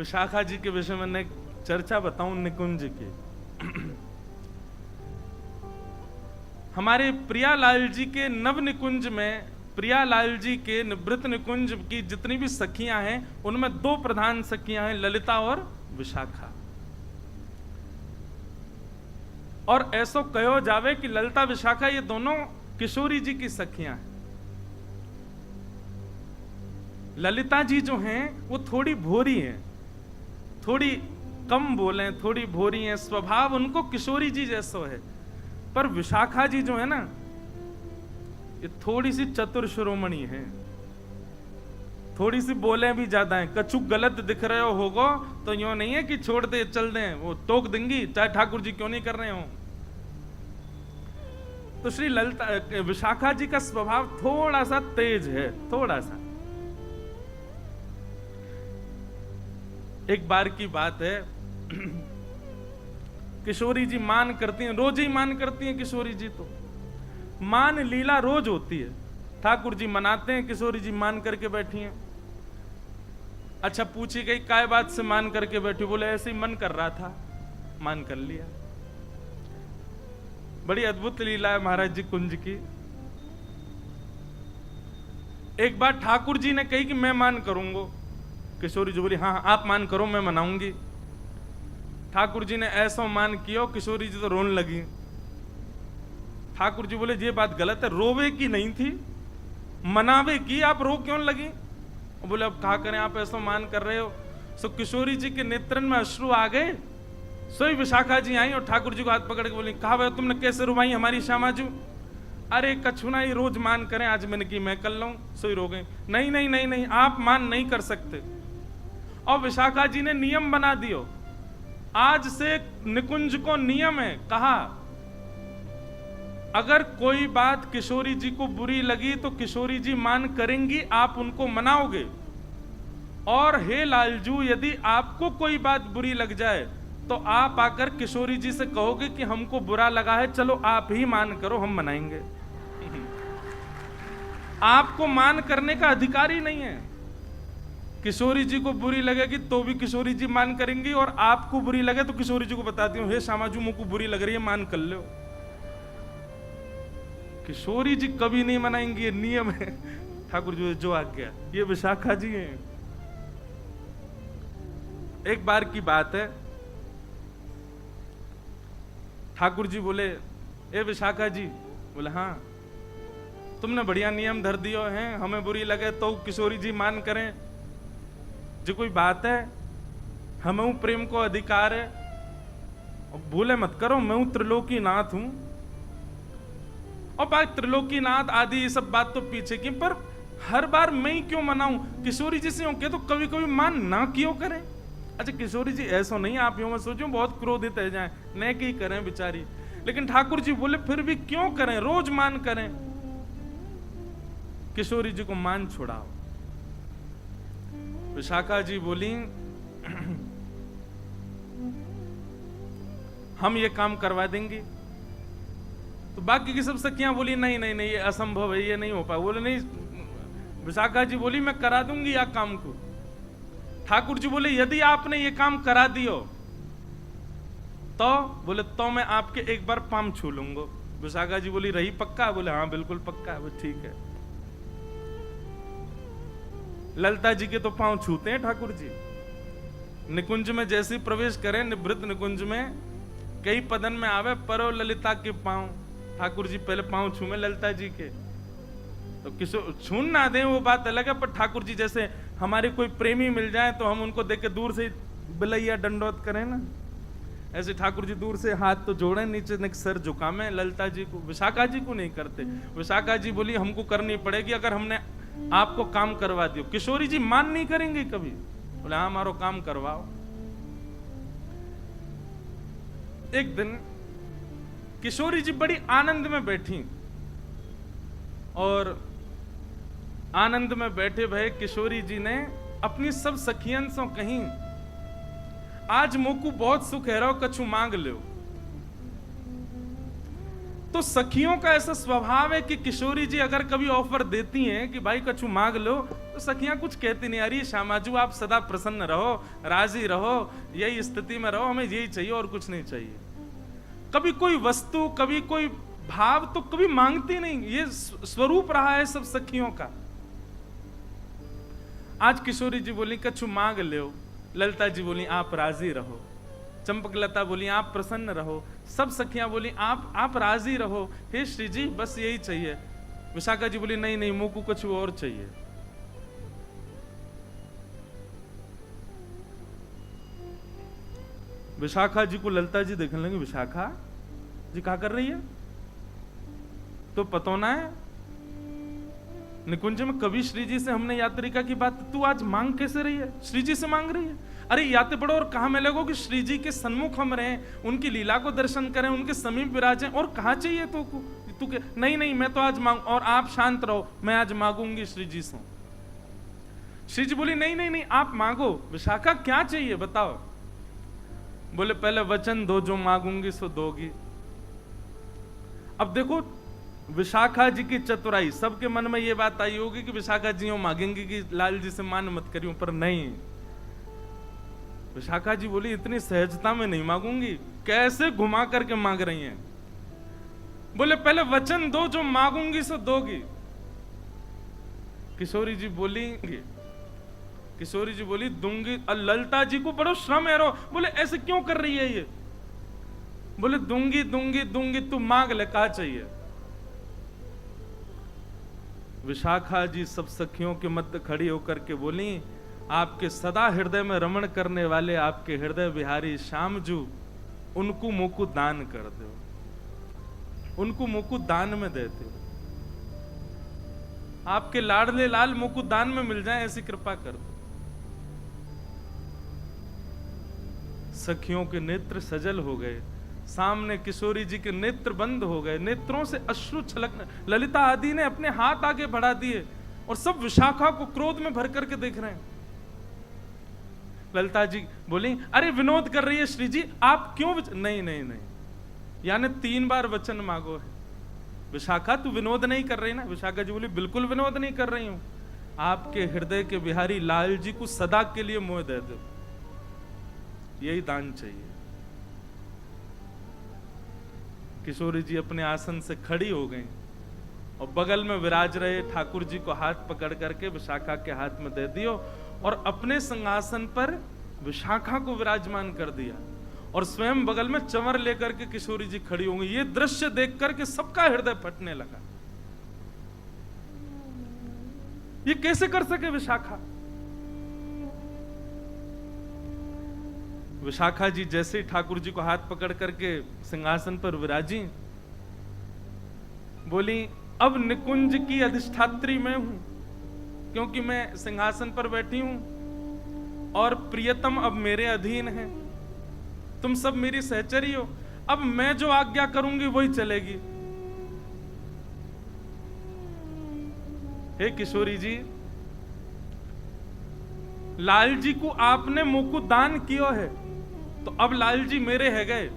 विशाखा जी के विषय में एक चर्चा बताऊं निकुंज की। हमारे प्रियालाल जी के नव निकुंज में प्रियालाल जी के निवृत्त निकुंज की जितनी भी सखियां हैं उनमें दो प्रधान सखियां हैं, ललिता और विशाखा। और ऐसो कहो जावे कि ललिता विशाखा ये दोनों किशोरी जी की सखियां हैं। ललिता जी जो हैं वो थोड़ी भोरी हैं, थोड़ी कम बोले, थोड़ी भोरी हैं, स्वभाव उनको किशोरी जी जैसो है। पर विशाखा जी जो है ना, ये थोड़ी सी चतुर शिरोमणि है, थोड़ी सी बोले भी ज्यादा है। कछु गलत दिख रहे हो होगो तो यूं नहीं है कि छोड़ दे चल दे, वो टोक देंगी चाहे ठाकुर जी क्यों नहीं कर रहे हो। तो श्री ललिता विशाखा जी का स्वभाव थोड़ा सा तेज है, थोड़ा सा। एक बार की बात है, किशोरी जी मान करती हैं, रोज ही मान करती हैं किशोरी जी। तो मान लीला रोज होती है, ठाकुर जी मनाते हैं, किशोरी जी मान करके बैठी हैं। अच्छा, पूछी गई काय बात से मान करके बैठी? बोले ऐसे ही मन कर रहा था, मान कर लिया। बड़ी अद्भुत लीला है महाराज जी कुंज की। एक बार ठाकुर जी ने कही कि मैं मान करूंगा। किशोरी जी बोली हाँ आप मान करो, मैं मनाऊंगी। ठाकुर जी ने ऐसा मान किया, किशोरी जी तो रोने लगी। ठाकुर जी बोले ये बात गलत है, रोवे की नहीं थी, मनावे की, आप रो क्यों लगी? बोले अब कहा करें, आप ऐसा मान कर रहे हो। सो किशोरी जी के नेत्रन में अश्रु आ गए। सोई विशाखा जी आई और ठाकुर जी को हाथ पकड़ के बोली कहा भाई तुमने कैसे रुवाई हमारी श्यामाजू? अरे कछुना ही रोज मान करें, आज मैंने की मैं कर लूं। सोई रो गई, नहीं नहीं नहीं नहीं, आप मान नहीं कर सकते। और विशाखा जी ने नियम बना दियो, आज से निकुंज को नियम है, कहा अगर कोई बात किशोरी जी को बुरी लगी तो किशोरी जी मान करेंगी, आप उनको मनाओगे। और हे लालजू, यदि आपको कोई बात बुरी लग जाए तो आप आकर किशोरी जी से कहोगे कि हमको बुरा लगा है, चलो आप ही मान करो, हम मनाएंगे। आपको मान करने का अधिकार ही नहीं है। किशोरी जी को बुरी लगेगी तो भी किशोरी जी मान करेंगी, और आपको बुरी लगे तो किशोरी जी को बताती हूँ हे श्यामाजू मुझको बुरी लग रही है, मान कर लो। किशोरी जी कभी नहीं मनाएंगी, ये नियम है ठाकुर जी जो आज्ञा। ये विशाखा जी हैं। एक बार की बात है, ठाकुर जी बोले ए विशाखा जी, बोले हाँ तुमने बढ़िया नियम धर दियो हैं, हमें बुरी लगे तो किशोरी जी मान करें, जो कोई बात है, हमें प्रेम को अधिकार है। भूले मत करो, मैं हूं त्रिलोकी नाथ हूं। और बात त्रिलोकी नाथ आदि ये सब बात तो पीछे की, पर हर बार मैं ही क्यों मनाऊं? किशोरी जी से के तो कभी कभी मान ना क्यों करें? अच्छा किशोरी जी ऐसा नहीं, आप यूं मत सोचो बहुत क्रोधित है जाए, न की करें बेचारी। लेकिन ठाकुर जी बोले फिर भी क्यों करें, रोज मान करें। किशोरी जी को मान छुड़ाओ। विशाखा जी बोली हम ये काम करवा देंगे। तो बाकी की सब सखियां बोली नहीं नहीं नहीं, ये असंभव है, ये नहीं हो पाए। बोले नहीं, विशाखा जी बोली मैं करा दूंगी या काम को। ठाकुर जी बोले यदि आपने ये काम करा दियो तो, बोले तो मैं आपके एक बार पाम छू लूंगा। विशाखा जी बोली रही पक्का? बोले हाँ बिल्कुल पक्का है। ठीक है। ललिता जी के तो पांव छूते हैं ठाकुर जी। निकुंज में जैसे प्रवेश करें, निवृत्त निकुंज में कई पदन में आवे परो ललिता के पांव, ठाकुर जी पहले पांव छूमे ललिता जी के। तो किशोर छून ना दें वो बात अलग है, पर ठाकुर जी जैसे हमारे कोई प्रेमी मिल जाए तो हम उनको देख के दूर से बिलैया दंडोत करें ना, ऐसे ठाकुर जी दूर से हाथ तो जोड़े, नीचे सर झुकामे ललिता जी को। विशाखा जी को नहीं करते। विशाखा जी बोली हमको करनी पड़ेगी, अगर हमने आपको काम करवा दियो। किशोरी जी मान नहीं करेंगे कभी। बोले हाँ हमारो काम करवाओ। एक दिन किशोरी जी बड़ी आनंद में बैठी, और आनंद में बैठे भय किशोरी जी ने अपनी सब सखियन से कहीं आज मोकू बहुत सुख है, रहो कछु मांग लो। तो सखियों का ऐसा स्वभाव है कि किशोरी जी अगर कभी ऑफर देती हैं कि भाई कछु मांग लो, तो सखियां कुछ कहती नहीं, अरे श्यामाजू आप सदा प्रसन्न रहो, राजी रहो, यही स्थिति में रहो, हमें यही चाहिए और कुछ नहीं चाहिए। कभी कोई वस्तु, कभी कोई भाव तो कभी मांगती नहीं, ये स्वरूप रहा है सब सखियों का। आज किशोरी जी बोली कछु मांग लो, ललिता जी बोली आप राजी रहो, चंपकलता बोली आप प्रसन्न रहो, सब सखियां बोली आप राजी रहो, हे श्री जी बस यही चाहिए। विशाखा जी बोली नहीं नहीं, मुझको कुछ और चाहिए। विशाखा जी को ललिता जी देखने लगे, विशाखा जी क्या कर रही है? तो पतोना है निकुंज में कभी श्री जी से हमने यात्रिका की बात, तू आज मांग कैसे रही है? श्री जी से मांग रही है? अरे याते पढ़ो और कहा मिलेगो कि श्री जी के सन्मुख हम रहे, उनकी लीला को दर्शन करें, उनके समीप विराजें, और कहा चाहिए तो तू के नहीं नहीं मैं तो आज मांग, और आप शांत रहो, मैं आज मांगूंगी श्री जी से। श्री जी बोली नहीं नहीं नहीं आप मांगो। विशाखा क्या चाहिए बताओ? बोले पहले वचन दो, जो मांगूंगी सो दोगी। अब देखो विशाखा जी की चतुराई, सबके मन में ये बात आई होगी कि विशाखा जी मांगेंगी कि लाल जी से मान मत करियो, पर नहीं, विशाखा जी बोली इतनी सहजता में नहीं मांगूंगी। कैसे घुमा करके मांग रही हैं। बोले पहले वचन दो, जो मांगूंगी सो दोगी। किशोरी जी बोली दूंगी। ललिता जी को बड़ो श्रम है रो, बोले ऐसे क्यों कर रही है ये? बोले दूंगी दूंगी दूंगी, तू मांग ले, क्या चाहिए? विशाखा जी सब सखियों के मध्य खड़ी होकर के बोली, आपके सदा हृदय में रमण करने वाले आपके हृदय बिहारी श्यामजू, उनको मुकु दान कर दो, उनको मुकु दान में देते हो, आपके लाडले लाल मुकु दान में मिल जाए, ऐसी कृपा कर दो। सखियों के नेत्र सजल हो गए, सामने किशोरी जी के नेत्र बंद हो गए, नेत्रों से अश्रु छलकने। ललिता आदि ने अपने हाथ आगे बढ़ा दिए और सब विशाखा को क्रोध में भर करके देख रहे हैं। ललिता जी बोली अरे विनोद कर रही है श्री जी, आप क्यों नहीं नहीं नहीं, यानी 3 बार वचन मांगो है। विशाखा तू विनोद नहीं कर रही ना? विशाखा जी बोली बिल्कुल विनोद नहीं कर रही हूं, आपके हृदय के बिहारी लाल जी को सदा के लिए मोह दे दो, यही दान चाहिए। किशोरी जी अपने आसन से खड़ी हो गई और बगल में विराज रहे ठाकुर जी को हाथ पकड़ करके विशाखा के हाथ में दे दियो और अपने सिंहासन पर विशाखा को विराजमान कर दिया और स्वयं बगल में चंवर लेकर के किशोरी जी खड़ी हो गई। ये दृश्य देख करके सबका हृदय फटने लगा। ये कैसे कर सके विशाखा? विशाखा जी जैसे ही ठाकुर जी को हाथ पकड़ करके सिंहासन पर विराजी, बोली अब निकुंज की अधिष्ठात्री मैं हूं, क्योंकि मैं सिंहासन पर बैठी हूं और प्रियतम अब मेरे अधीन है, तुम सब मेरी सहचरी हो, अब मैं जो आज्ञा करूंगी वही चलेगी। हे किशोरी जी, लाल जी को आपने मुकुट दान किया है तो अब लाल जी मेरे है गए,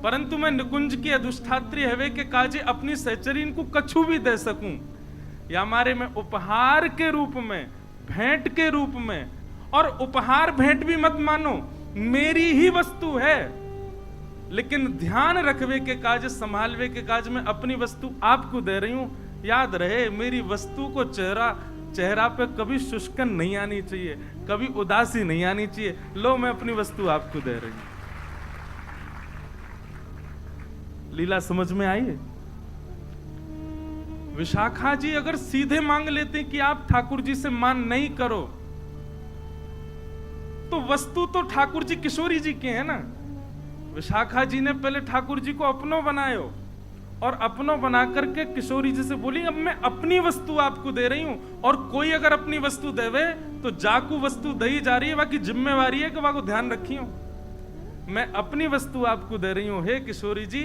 परंतु मैं निकुंज की अधिष्ठात्री हवे के काजे अपनी सहचरीन को कछु भी दे सकूं, या हमारे में उपहार के रूप में, भेंट के रूप में, और उपहार भेंट भी मत मानो, मेरी ही वस्तु है, लेकिन ध्यान रखवे के काज, संभालवे के काज में अपनी वस्तु आपको दे रही हूं। याद रहे मेरी वस्तु को चेहरा पे कभी शुष्कन नहीं आनी चाहिए, कभी उदासी नहीं आनी चाहिए। लो मैं अपनी वस्तु आपको दे रही हूं। लीला समझ में आई है? विशाखा जी अगर सीधे मांग लेते कि आप ठाकुर जी से मान नहीं करो, तो वस्तु तो ठाकुर जी किशोरी जी के हैं ना। विशाखा जी ने पहले ठाकुर जी को अपनो बनायो और अपनो बना करके किशोरी जी से बोली अब मैं अपनी वस्तु आपको दे रही हूं, और कोई अगर अपनी वस्तु देवे तो जाकू वस्तु दई जा रही है, बाकी जिम्मेवारी है कि वाको ध्यान रखी हो। मैं अपनी वस्तु आपको दे रही हूं। हे किशोरी जी,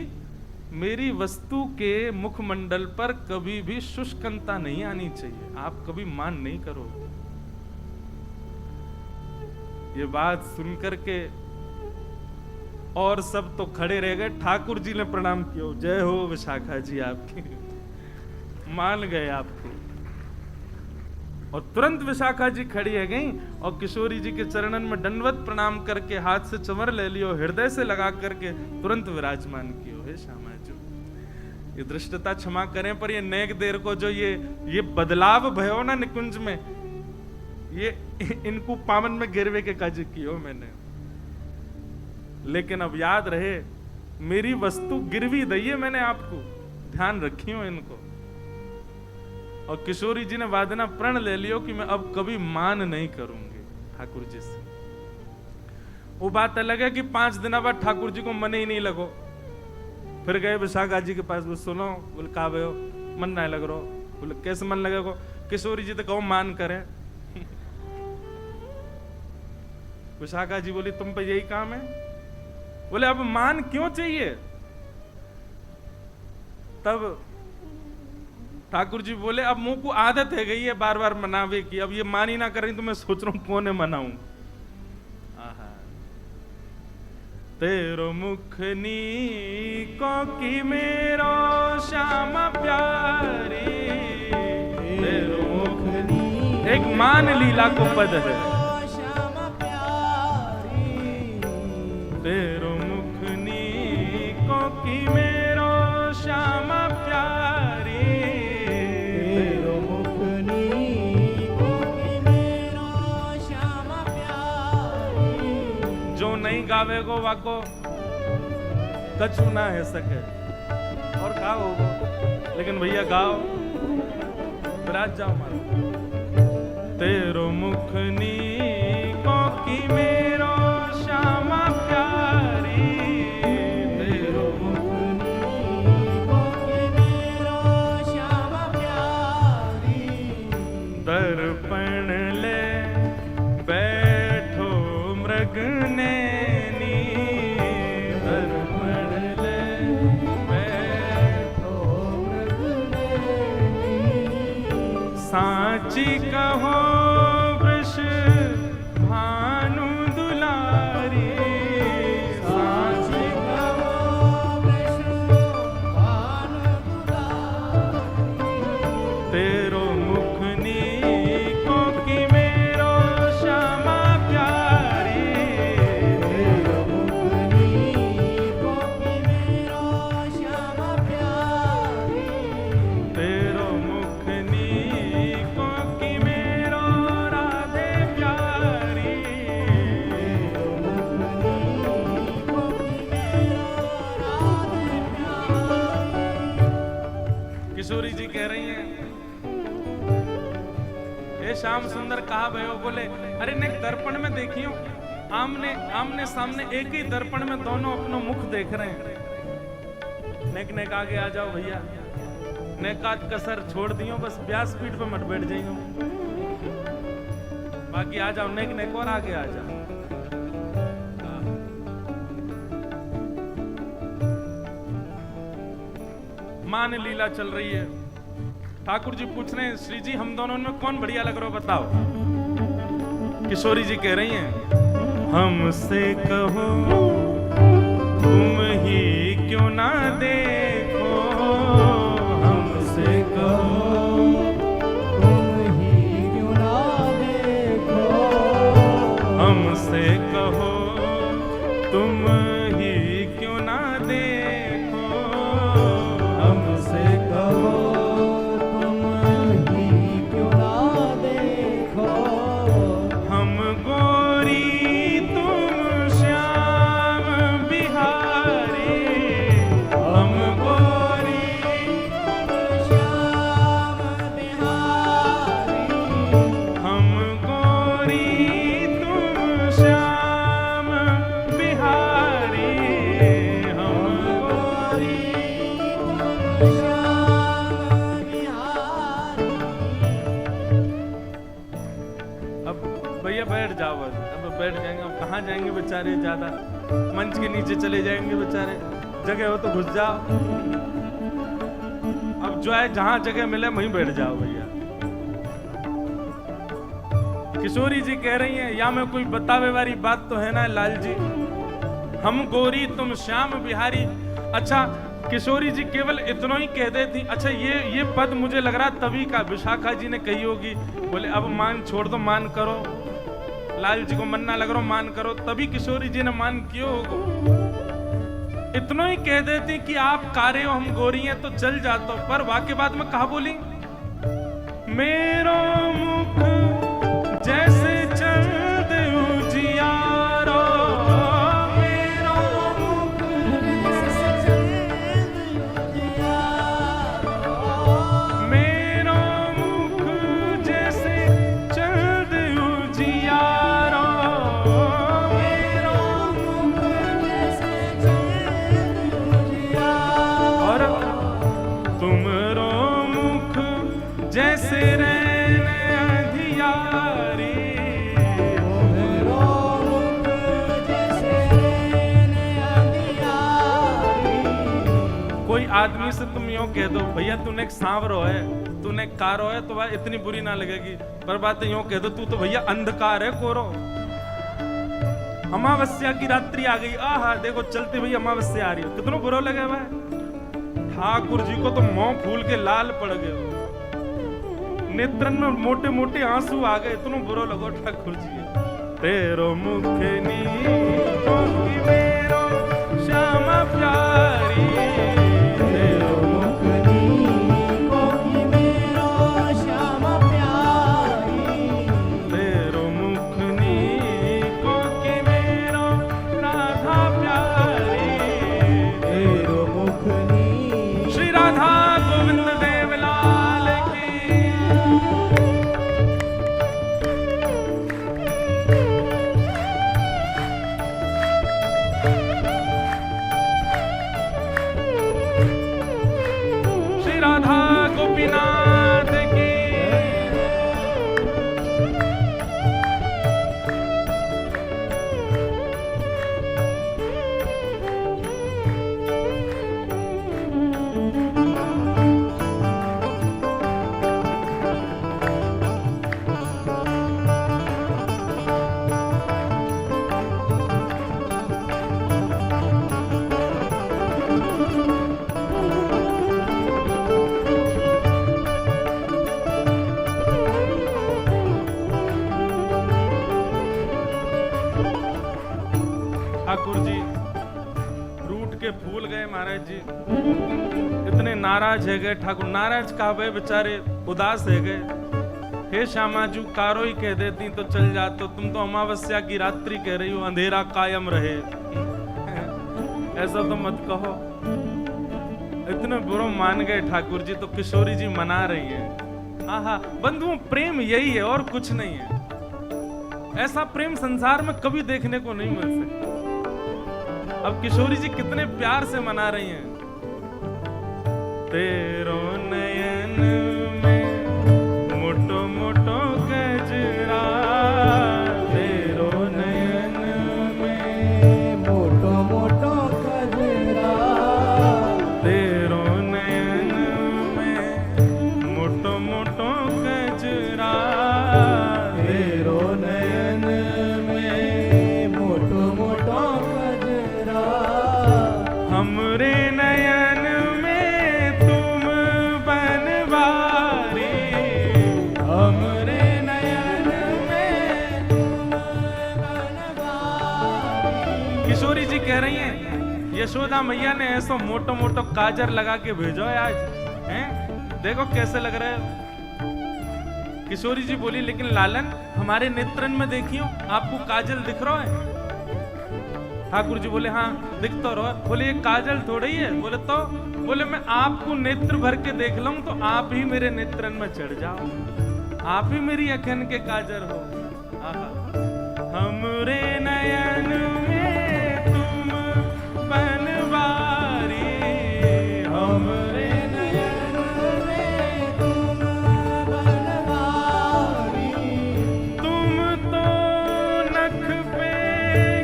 मेरी वस्तु के मुखमंडल पर कभी भी शुष्कता नहीं आनी चाहिए, आप कभी मान नहीं करो। ये बात सुनकर के और सब तो खड़े रह गए। ठाकुर जी ने प्रणाम किया, जय हो विशाखा जी आपकी, मान गए आपको। और तुरंत विशाखा जी खड़ी है गई और किशोरी जी के चरणन में दंडवत प्रणाम करके हाथ से चंवर ले लियो, हृदय से लगा करके तुरंत विराजमान कियो। हे श्यामा जी, ये दृष्टता क्षमा करें, पर ये नेक देर को जो ये बदलाव भयो ना निकुंज में, ये इनको पावन में गिरवे के काज कियो मैंने। लेकिन अब याद रहे, मेरी वस्तु गिरवी दइए मैंने आपको, ध्यान रखियो इनको। और किशोरी जी ने वादना प्रण ले लियो कि मैं अब कभी मान नहीं करूंगी ठाकुर जी से। वो बात अलग है कि 5 दिन बाद ठाकुर जी को मन ही नहीं लगो। फिर गए विशाखा जी के पास, वो सुनो, बोले कहा भयो मन नहीं लग रहा। बोले कैसे मन लगेगा? किशोरी जी तो कहो मान करें। विशाखा जी बोली तुम पे यही काम है? बोले अब मान क्यों चाहिए? तब ठाकुर जी बोले अब मुंह को आदत है गई है बार बार मनावे की, अब ये मान ही ना कर रही तो मैं सोच रहा हूं कौन है मनाऊं। तेरो मुखनी को की मेरो श्यामा प्यारी, तेरो मुखनी एक मान लीला को पद है। तेरो मुखनी को की मेरो श्यामा प्यारी, तेरो मुखनी को की मेरो श्यामा प्यारी। जो नहीं गावे गो वाको कछु ना है सके और गाओ होगो, लेकिन भैया गाओ, विराज जाओ मारो। तेरो मुखनी को की मेरो श्यामा प्यारी, तेरो मुखनी को की मेरो श्यामा प्यारी। दर्पण ले बैठो मृग नैनी, दर्पण ले बैठो मृग नैनी। साची कहो वृष भानु दुलारी, साची कहो वृष भानु दुलारी। तेरो मुखनी को की मेरो श्यामा प्यारी, तेरो मुखनी को की मेरो श्यामा प्यारी। तेरो मुखनी को की मेरो राधे प्यारी, तेरो मुखनी को की मेरो राधे प्यारी। किशोरी जी कह रही हैं, ए श्याम सुंदर कहा भयो? बोले अरे ने दर्पण में देखियो, आमने आमने सामने एक ही दर्पण में दोनों अपना मुख देख रहे हैं। नेक नेक आगे आ जाओ भैया, नेकात कसर छोड़ दियो, बस व्यासपीठ पे मत बैठ जाइयो, बाकी आ जाओ नेक नेक और आगे आ जाओ। मान लीला चल रही है। ठाकुर जी पूछ रहे हैं, श्री जी हम दोनों में कौन बढ़िया लग रहा हो बताओ। किशोरी जी कह रही हैं, हमसे कहो तुम ही क्यों ना देखो, हमसे कहो तुम ही क्यों ना देखो, हमसे कहो तुम ही क्यों ना देखो, हमसे कहो तुम ही क्यों ना देखो। हम गोरी तुम श्याम बिहारी, हम गोरी तुम श्याम बिहारी, हम गोरी तुम श्याम बिहारी, हम गोरी तुम श्याम बिहारी। अब भैया बैठ जाओ, बस अब बैठ जाएंगे। अब कहाँ जाएंगे बेचारे, ज्यादा मंच के नीचे चले जाएंगे बेचारे, जगह हो तो घुस जाओ। अब जो है जहां जगह मिले वहीं बैठ जाओ भैया। किशोरी जी कह रही हैं, या में कोई बतावे वाली बात तो है ना लाल जी, हम गोरी तुम श्याम बिहारी। अच्छा किशोरी जी केवल इतना ही कह देती। अच्छा ये पद मुझे लग रहा तभी का विशाखा जी ने कही होगी। बोले अब मान छोड़ दो, मान करो, लाल जी को मन्ना लग रहा मान करो, तभी किशोरी जी ने मान क्यों होगो। इतना ही कह देती कि आप कारे हो हम गोरी हैं तो चल जाता। पर वाक्य बाद में कहा बोली, मेरो मुख जैसे चंद उजियारो, मेरो मुख जैसे चंद उजियारो, मेरो मुख जैसे चंद उजियारो, मेरो मुख जैसे चंद उजियारो, और तुमरो मुख जैसे रैन अंधियारी, तुमरो मुख जैसे रैन अंधियारी। कोई आदमी से तुम यूं कह दो भैया तूने एक सांवरो है, तूने एक कारो है, तो बात इतनी बुरी ना लगेगी। पर बात यूं कह दो तू तो भैया अंधकार है, कोरो, अमावस्या की रात्रि आ गई, आहा देखो चलते भैया अमावस्या आ रही है, कितना बुरा लगे भाई। ठाकुर जी को तो मुंह फूल के लाल पड़ गए, नेत्रन में मोटे मोटे आंसू आ गए, इतना बुरा लगो ठाकुर जी। तेरो मुख नीको की मेरो श्यामा प्यारी, तेरो मुख नीको की मेरो श्यामा प्यारी, तेरो मुख नीको की मेरो राधा प्यारी, तेरो मुख नी। श्री राधा गोविंद देव लाल की। श्री राधा गोपीनाथ की। ठाकुर जी रूठ के फूल गए महाराज जी, इतने नाराज है गए ठाकुर। नाराज कहा गए बेचारे, उदास है गए। हे श्यामा जू कारो ही कह देती तो चल जाते, तुम तो अमावस्या की रात्रि कह रही हो, अंधेरा कायम रहे। ऐसा तो मत कहो। इतने बुरा मान गए ठाकुर जी, तो किशोरी जी मना रही है। आहा बंधुओं प्रेम यही है और कुछ नहीं है। ऐसा प्रेम संसार में कभी देखने को नहीं मिल सकता। अब किशोरी जी कितने प्यार से मना रही हैं। तेरो नयन में मोटो मोटो गजरा, तेरो नयन में मोटो मोटो गजरा, तेरो नयन में मोटो मोटो गजरा, तेरो नयन में मोटो मोटो गजरा, हमरे नयन में तुम बनवारी, हमरे नयन में तुम बनवारी। किशोरी जी कह रही हैं यशोदा मैया ने ऐसा मोटो मोटो काजर लगा के भेजो है आज, हैं? देखो कैसे लग रहे हो। किशोरी जी बोली लेकिन लालन हमारे नेत्रन में देखियो, आपको काजल दिख रहा है? ठाकुर जी बोले हाँ दिख तो रहा। बोले ये काजल थोड़ी है। बोले तो? बोले मैं आपको नेत्र भर के देख लूं तो आप ही मेरे नेत्रन में चढ़ जाओ, आप ही मेरी अखन के काजल हो। हमरे नयन में तुम बनवारी, हमरे नयन में तुम बनवारी, तुम तो नख पे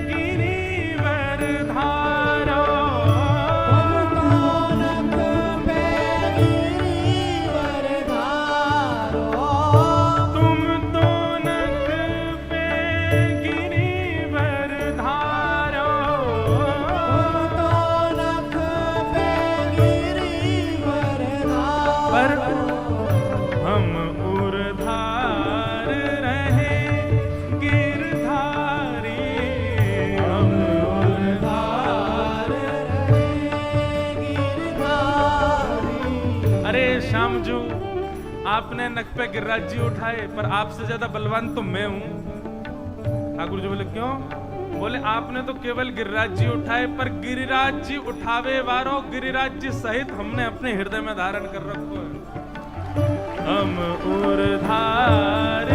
गिरिवर धारो, तुम तो नख पे गिरिवर धारो, तुम तो नख पे गिरिवर आपने नक पे गिरिराज जी उठाए, पर आपसे ज्यादा बलवान तो मैं हूं। ठाकुर जी बोले क्यों? बोले आपने तो केवल गिरिराज जी उठाए, पर गिरिराज जी उठावे वारो गिरिराज जी सहित हमने अपने हृदय में धारण कर रखो है। हम उर्धार